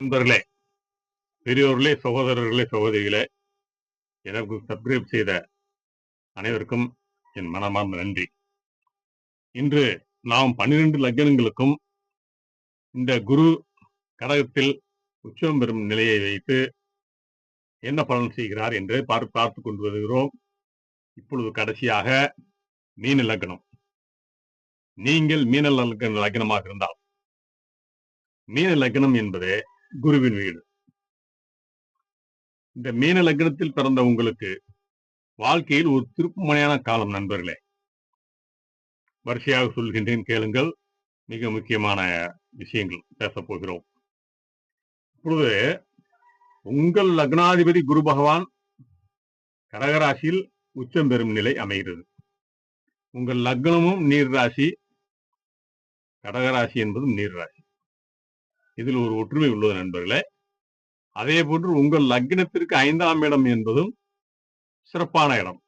நண்பர்களே, பெரியோர்களே, சகோதரர்களே, சகோதரிகளே, எனக்கு சப்ஸ்கிரைப் செய்த அனைவருக்கும் என் மனமார்ந்த நன்றி. இன்று நாம் 12 லக்னங்களுக்கும் இந்த குரு கடகத்தில் உச்சம் பெறும் நிலையை வைத்து என்ன பலன் செய்கிறார் என்று பார்த்துக் கொண்டு வருகிறோம். இப்பொழுது கடைசியாக மீன லக்னம். நீங்கள் மீன லக்னமாக இருந்தால், மீன லக்னம் என்பது குருவின் வீடு. இந்த மீன லக்னத்தில் பிறந்த உங்களுக்கு வாழ்க்கையில் ஒரு திருப்புமுனையான காலம் நண்பர்களே. வரிசையாக சொல்கின்றேன், கேளுங்கள். மிக முக்கியமான விஷயங்கள் பேசப் போகிறோம். இப்பொழுது உங்கள் லக்னாதிபதி குரு பகவான் கடகராசியில் உச்சம் பெறும் நிலை அமைகிறது. உங்கள் லக்னமும் நீர் ராசி, கடகராசி என்பதும் நீர் ராசி. இதில் ஒரு ஒற்றுமை உள்ளது நண்பர்களே. அதே போன்று உங்கள் லக்னத்திற்கு 5ஆம் இடம் என்பதும் சிறப்பான இடம்.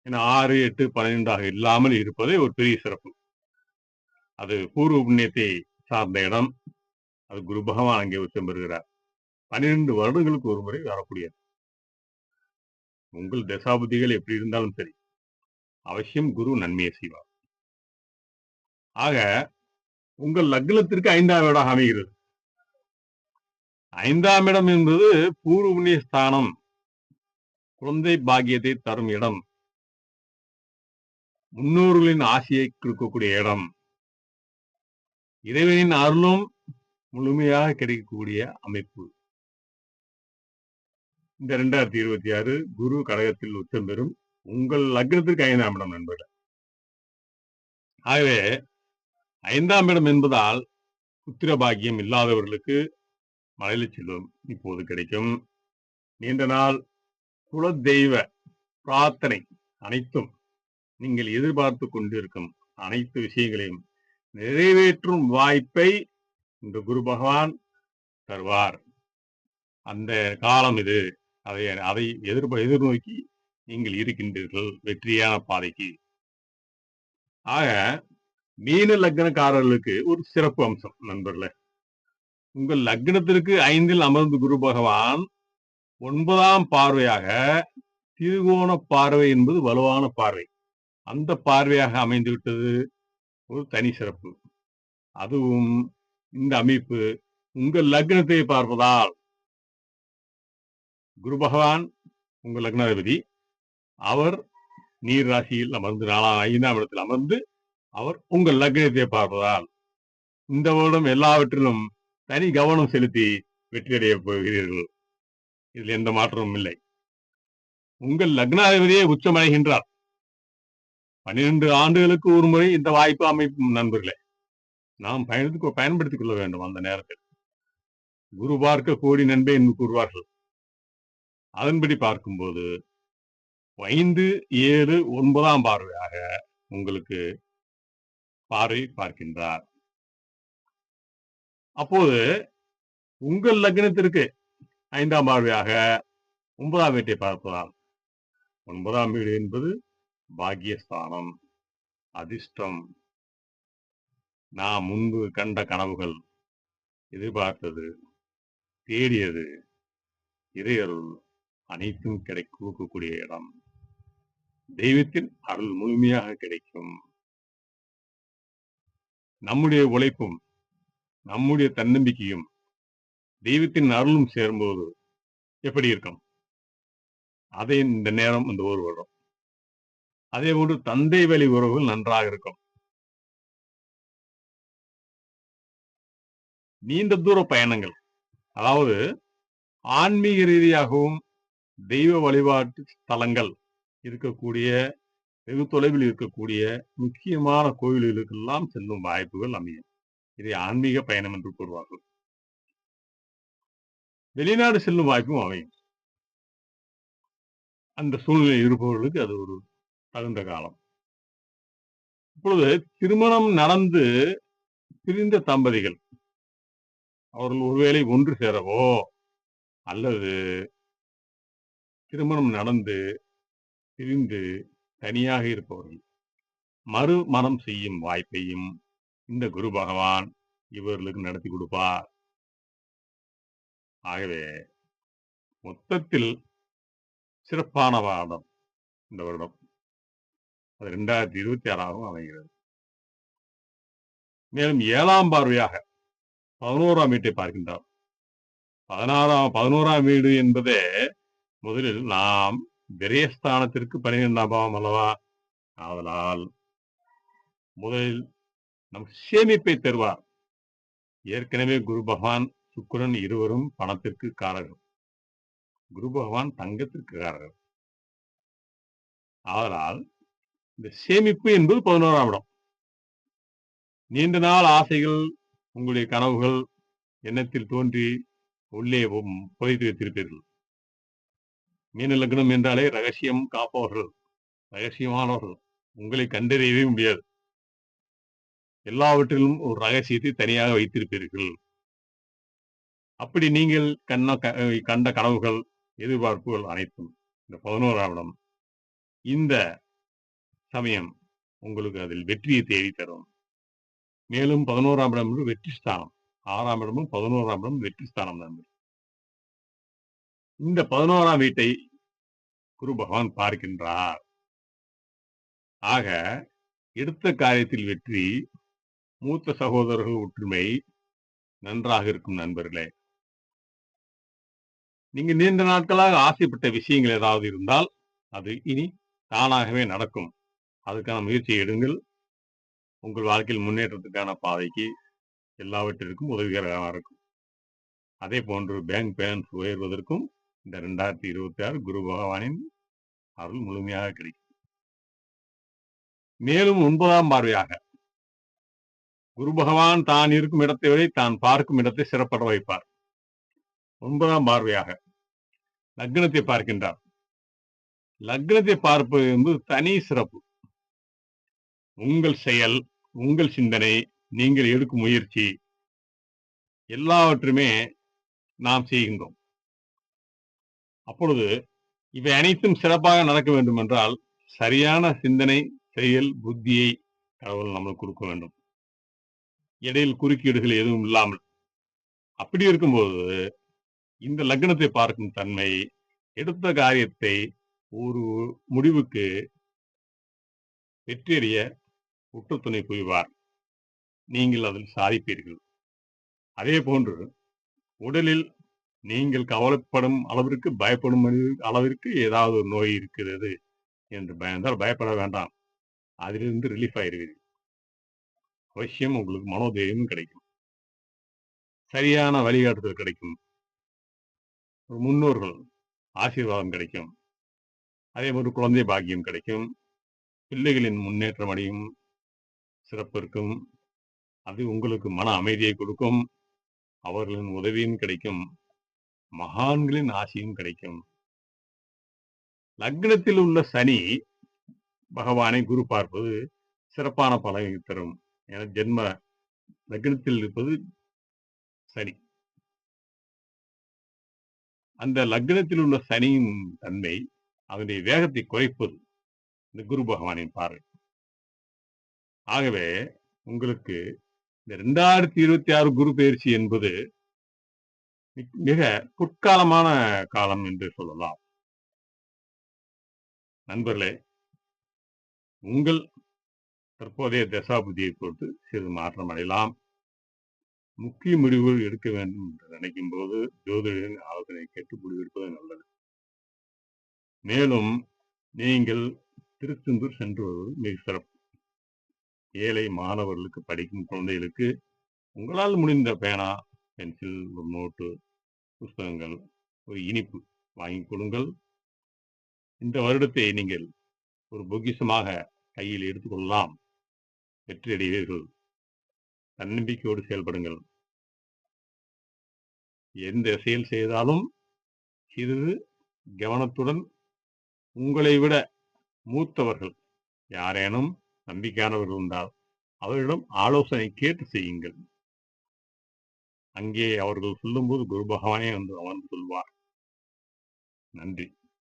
6, 8, 12 இல்லாமல் இருப்பதே ஒரு பெரிய சிறப்பு. அது பூர்வ புண்ணியத்தை சார்ந்த இடம். அது குரு பகவான் அங்கே உச்சம் பெறுகிறார். 12 வருடங்களுக்கு ஒரு முறை வரக்கூடியது. உங்கள் தசாபுத்திகள் எப்படி இருந்தாலும் சரி, அவசியம் குரு நன்மையை செய்வார். ஆக உங்கள் லக்னத்திற்கு 5ஆம் இடம் அமைகிறது. 5ஆம் இடம் என்பது பூர்வ புண்ணிய ஸ்தானம், குழந்தை பாக்கியத்தை தரும் இடம், முன்னோர்களின் ஆசையை கொடுக்கக்கூடிய இடம், இறைவனின் அருளும் முழுமையாக கிடைக்கக்கூடிய அமைப்பு. இந்த 2026 குரு கடகத்தில் உச்சம் பெறும் உங்கள் லக்னத்திற்கு 5ஆம் இடம் நண்பர்கள். ஆகவே 5ஆம் இடம் என்பதால் புத்திர பாக்கியம் இல்லாதவர்களுக்கு மலையில செல்வம் இப்போது கிடைக்கும். நீண்ட நாள் குல தெய்வ பிரார்த்தனை அனைத்தும் நீங்கள் எதிர்பார்த்து கொண்டிருக்கும் அனைத்து விஷயங்களையும் நிறைவேற்றும் வாய்ப்பை இந்த குரு பகவான் தருவார். அந்த காலம் இது. அதை எதிர்நோக்கி நீங்கள் இருக்கின்றீர்கள் வெற்றியான பாதைக்கு. ஆக மீன லக்னக்காரர்களுக்கு ஒரு சிறப்பு அம்சம் நண்பர்களே. உங்கள் லக்னத்திற்கு 5இல் அமர்ந்து குரு பகவான் 9ஆம் பார்வையாக, திருகோண பார்வை என்பது வலுவான பார்வை, அந்த பார்வையாக அமைந்து விட்டது ஒரு தனி சிறப்பு. அதுவும் இந்த அமைப்பு உங்கள் லக்னத்தை பார்ப்பதால், குரு பகவான் உங்கள் லக்னாதிபதி, அவர் நீர் ராசியில் அமர்ந்து 5ஆம் இடத்தில் அமர்ந்து அவர் உங்கள் லக்னத்தை பார்ப்பதால் இந்த வருடம் எல்லாவற்றிலும் தனி கவனம் செலுத்தி வெற்றியடைய போகிறீர்கள். இதில் எந்த மாற்றமும் இல்லை. உங்கள் லக்னாதிபதியே உச்சமடைகின்றார். 12 ஆண்டுகளுக்கு ஒரு முறை இந்த வாய்ப்பு அமைப்பும் நண்பர்களே. நாம் பயன்படுத்திக் கொள்ள வேண்டும். அந்த நேரத்தில் குரு பார்க்க கோடி நண்பே என்று கூறுவார்கள். அதன்படி பார்க்கும்போது 5, 7, 9ஆம் பார்வையாக உங்களுக்கு பார்வை பார்க்கின்றார். அப்போது உங்கள் லக்னத்திற்கு 5ஆம் பார்வையாக 9ஆம் வீட்டை பார்ப்பதால், 9ஆம் வீடு என்பது பாக்கியஸ்தானம், அதிர்ஷ்டம், நாம் முன்பு கண்ட கனவுகள், எதிர்பார்த்தது, தேடியது, இறையருள் அனைத்தும் கொடுக்கக்கூடிய இடம். தெய்வத்தின் அருள் முழுமையாக கிடைக்கும். நம்முடைய உழைப்பும் நம்முடைய தன்னம்பிக்கையும் தெய்வத்தின் அருளும் சேரும்போது எப்படி இருக்கும்? அதை இந்த நேரம் இந்த ஒரு வருடம். அதே போன்று தந்தை வழி உறவுகள் நன்றாக இருக்கும். நீண்ட தூர பயணங்கள், அதாவது ஆன்மீக ரீதியாகவும் தெய்வ வழிபாட்டு ஸ்தலங்கள் இருக்கக்கூடிய, வெகு தொலைவில் இருக்கக்கூடிய முக்கியமான கோயில்களுக்கெல்லாம் செல்லும் வாய்ப்புகள் அமையும். இதை ஆன்மீக பயணம் என்று கூறுவார்கள். வெளிநாடு செல்லும் வாய்ப்பும் அமையும். அந்த சூழ்நிலை இருப்பவர்களுக்கு அது ஒரு தகுந்த காலம். இப்பொழுது திருமணம் நடந்து பிரிந்த தம்பதிகள், அவர்கள் ஒருவேளை ஒன்று சேரவோ அல்லது திருமணம் நடந்து பிரிந்து தனியாக இருப்பவர்கள் மறுமணம் செய்யும் வாய்ப்பையும் இந்த குரு பகவான் இவர்களுக்கு நடத்தி கொடுப்பார். ஆகவே மொத்தத்தில் சிறப்பான வருடம் இந்த வருடம். அது 2026 அமைகிறது. மேலும் 7ஆம் பார்வையாக 11ஆம் வீட்டை பார்க்கின்றார். 11ஆம் வீடு என்பதே முதலில் நாம் விரயஸ்தானத்திற்கு 12ஆம் பாவம் அல்லவா? ஆதலால் முதலில் நம் சேமிப்பை தருவார். ஏற்கனவே குரு பகவான் சுக்கிரன் இருவரும் பணத்திற்கு காரகர். குரு பகவான் தங்கத்திற்கு காரகர். ஆதலால் இந்த சேமிப்பு என்பது 11ஆம் இடம். நீண்ட நாள் ஆசைகள், உங்களுடைய கனவுகள் எண்ணத்தில் தோன்றி உள்ளே புதைத்து வைத்திருப்பீர்கள். மீன லக்னம் என்றாலே ரகசியம் காப்பவர்கள், ரகசியமானவர்கள். உங்களை கண்டறியவே முடியாது. எல்லாவற்றிலும் ஒரு ரகசியத்தை தனியாக வைத்திருப்பீர்கள். அப்படி நீங்கள் கண்ட கனவுகள், எதிர்பார்ப்புகள் அனைத்தும் இந்த 11ஆம் இடம் இந்த சமயம் உங்களுக்கு அதில் வெற்றியை தேடி தரும். மேலும் 11ஆம் இடம் என்று வெற்றி ஸ்தானம். 6ஆம் இடமும் 11ஆம் இடம் வெற்றி ஸ்தானம் தான். இந்த 11ஆம் வீட்டை குரு பகவான் பார்க்கின்றார். ஆக எடுத்த காரியத்தில் வெற்றி, மூத்த சகோதரர்கள் ஒற்றுமை நன்றாக இருக்கும். நண்பர்களே, நீங்க நீண்ட நாட்களாக ஆசைப்பட்ட விஷயங்கள் ஏதாவது இருந்தால் அது இனி தானாகவே நடக்கும். அதுக்கான முயற்சியை எடுங்கள். உங்கள் வாழ்க்கையில் முன்னேற்றத்துக்கான பாதைக்கு எல்லாவற்றிற்கும் உதவிகரமாக இருக்கும். அதே போன்று பேங்க் பேலன்ஸ் உயர்வதற்கும் இந்த 2026 குரு பகவானின் அருள் முழுமையாக கிடைக்கும். மேலும் 9ஆம் பார்வையாக குரு பகவான் தான் இருக்கும் இடத்தை விட தான் பார்க்கும் இடத்தை சிறப்பட வைப்பார். 9ஆம் பார்வையாக லக்னத்தை பார்க்கின்றார். லக்னத்தை பார்ப்பது என்பது தனி சிறப்பு. உங்கள் செயல், உங்கள் சிந்தனை, நீங்கள் எடுக்கும் முயற்சி எல்லாவற்றுமே நாம் செய்கின்றோம். அப்பொழுது இவை அனைத்தும் சிறப்பாக நடக்க வேண்டும் என்றால் சரியான சிந்தனை, செயல், புத்தியை கடவுள் நம்மளுக்கு கொடுக்க வேண்டும். இடையில் குறுக்கீடுகள் எதுவும் இல்லாமல். அப்படி இருக்கும்போது இந்த லக்னத்தை பார்க்கும் தன்மை எடுத்த காரியத்தை ஒரு முடிவுக்கு வெற்றியடைய உற்ற துணை புரிவார். நீங்கள் அதில் சாதிப்பீர்கள். அதே போன்று உடலில் நீங்கள் கவலைப்படும் அளவிற்கு, பயப்படும் அளவிற்கு ஏதாவது ஒரு நோய் இருக்கிறது என்று பயந்தால் பயப்பட வேண்டாம். அதிலிருந்து ரிலீஃப் ஆயிருவீர்கள். அவசியம் உங்களுக்கு மனோதைரியம் கிடைக்கும். சரியான வழிகாட்டுதல் கிடைக்கும். முன்னோர்கள் ஆசீர்வாதம் கிடைக்கும். அதே போன்று குழந்தை பாக்கியம் கிடைக்கும். பிள்ளைகளின் முன்னேற்றம் அடையும் சிறப்பு இருக்கும். அது உங்களுக்கு மன அமைதியை கொடுக்கும். அவர்களின் உதவியும் கிடைக்கும். மகான்களின் ஆசையும் கிடைக்கும். லக்னத்தில் உள்ள சனி பகவானை குரு பார்ப்பது சிறப்பான பலனை தரும். என ஜென்ம லக்னத்தில் இருப்பது சனி. அந்த லக்னத்தில் உள்ள சனியின் தன்மை அதனுடைய வேகத்தை குறைப்பது இந்த குரு பகவானின் பார்வை. ஆகவே உங்களுக்கு இந்த 2026 குரு பயிற்சி என்பது மிக பொற்காலமான காலம் என்று சொல்லலாம். நண்பர்களே, உங்கள் தற்போதைய தசாபுதியை பொறுத்து சிறிது மாற்றம் அடையலாம். முக்கிய முடிவுகள் எடுக்க வேண்டும் என்று நினைக்கும் போது ஜோதிடரின் ஆலோசனை கேட்டு முடிவெடுப்பது நல்லது. மேலும் நீங்கள் திருச்செந்தூர் சென்று வருவது மிக சிறப்பு. ஏழை மாணவர்களுக்கு, படிக்கும் குழந்தைகளுக்கு உங்களால் முடிந்த பேனா, பென்சில், ஒரு நோட்டு, புஸ்தகங்கள், ஒரு இனிப்பு வாங்கி கொடுங்கள். இந்த வருடத்தை நீங்கள் ஒரு பொக்கிஷமாக கையில் எடுத்துக்கொள்ளலாம். வெற்றியடைவீர்கள். தன்னம்பிக்கையோடு செயல்படுங்கள். எந்த செயல் செய்தாலும் சிறிது கவனத்துடன் உங்களை விட மூத்தவர்கள் யாரேனும் நம்பிக்கையானவர்கள் இருந்தால் அவர்களிடம் ஆலோசனை கேட்டு செய்யுங்கள். அங்கே அவர்கள் சொல்லும்போது குரு பகவானே வந்து அமர்ந்து சொல்வார். நன்றி.